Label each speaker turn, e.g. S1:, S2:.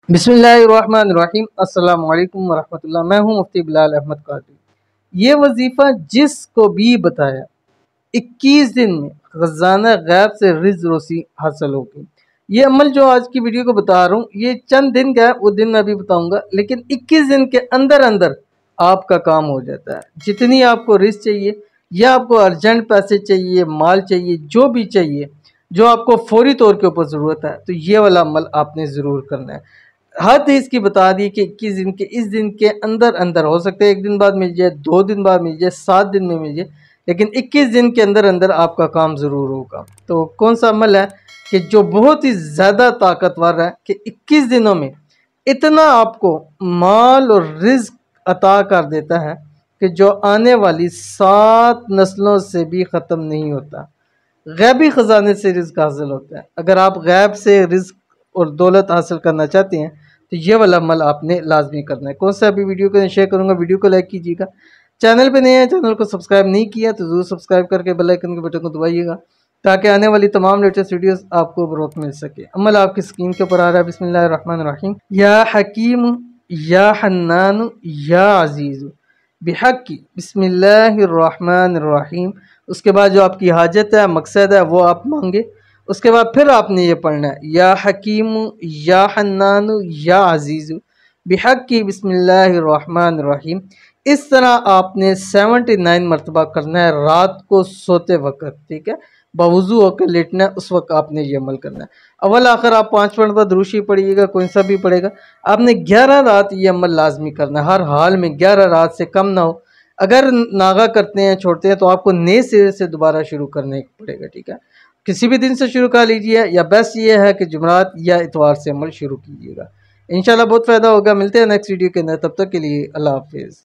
S1: बिस्मिल्लाहिर्रहमानिर्रहीम। अस्सलाम वालेकुम वरहमतुल्लाह। मैं हूँ मुफ्ती बिलाल अहमद कादरी। ये वजीफ़ा जिसको भी बताया 21 दिन में खजाना गैब से रिज़्क़ रोसी हासिल होगी। ये अमल जो आज की वीडियो को बता रहा हूँ ये चंद दिन का है, वो दिन मैं अभी बताऊँगा, लेकिन 21 दिन के अंदर अंदर आपका काम हो जाता है। जितनी आपको रिस्क चाहिए या आपको अर्जेंट पैसे चाहिए, माल चाहिए, जो भी चाहिए, जो आपको फौरी तौर के ऊपर ज़रूरत है, तो ये वाला अमल आपने ज़रूर करना है। हद इसकी बता दी कि 21 दिन के इस दिन के अंदर अंदर हो सकता है, 1 दिन बाद मिल जाए, 2 दिन बाद मिल जाए, 7 दिन में मिल जाए, लेकिन 21 दिन के अंदर अंदर आपका काम ज़रूर होगा। तो कौन सा अमल है कि जो बहुत ही ज़्यादा ताकतवर है कि 21 दिनों में इतना आपको माल और रिज़्क अता कर देता है कि जो आने वाली 7 नस्लों से भी ख़त्म नहीं होता। गैबी ख़जाने से रिज़्क हासिल होता है। अगर आप गैब से रिज़्क और दौलत हासिल करना चाहते हैं तो ये वाला अमल आपने लाजमी करना है। कौन सा अभी वीडियो को शेयर करूँगा, वीडियो को लाइक कीजिएगा। चैनल पे नए हैं, चैनल को सब्सक्राइब नहीं किया तो ज़रूर सब्सक्राइब करके बेल आइकन के बटन को दबाइएगा ताकि आने वाली तमाम लेटेस्ट वीडियोस आपको बर वक्त मिल सके। अमल आपकी स्क्रीन के ऊपर आ रहा है। बिस्मिल्लाहिर्रहमानिर्रहीम। या हकीम या हन्नान या अजीज़ बिहक़्क़ि बिस्मिल्लाहिर्रहमानिर्रहीम। उसके बाद जो आपकी हाजत है, मकसद है, वो आप मांगे। उसके बाद फिर आपने ये पढ़ना है या हकीम या हन्नान या अजीज़ बिहक़्क़ि बिस्मिल्लाहिर्रहमानिर्रहीम। इस तरह आपने 79 मरतबा करना है रात को सोते वक्त, ठीक है। बावुज़ू होकर लेटना है, उस वक्त आपने ये अमल करना है। अव्वल आखिर आप 5 मरतबा दुरूशी पढ़िएगा, कोई सा भी पढ़ेगा। आपने 11 रात ये अमल लाजमी करना है, हर हाल में 11 रात से कम ना हो। अगर नागा करते हैं, छोड़ते हैं, तो आपको नए सिरे से दोबारा शुरू करने पड़ेगा, ठीक है। किसी भी दिन से शुरू कर लीजिए, या बेस्ट ये है कि जुमरात या इतवार से अमल शुरू कीजिएगा। इंशाल्लाह बहुत फ़ायदा होगा। मिलते हैं नेक्स्ट वीडियो के अंदर, तब तक के लिए अल्लाह हाफिज़।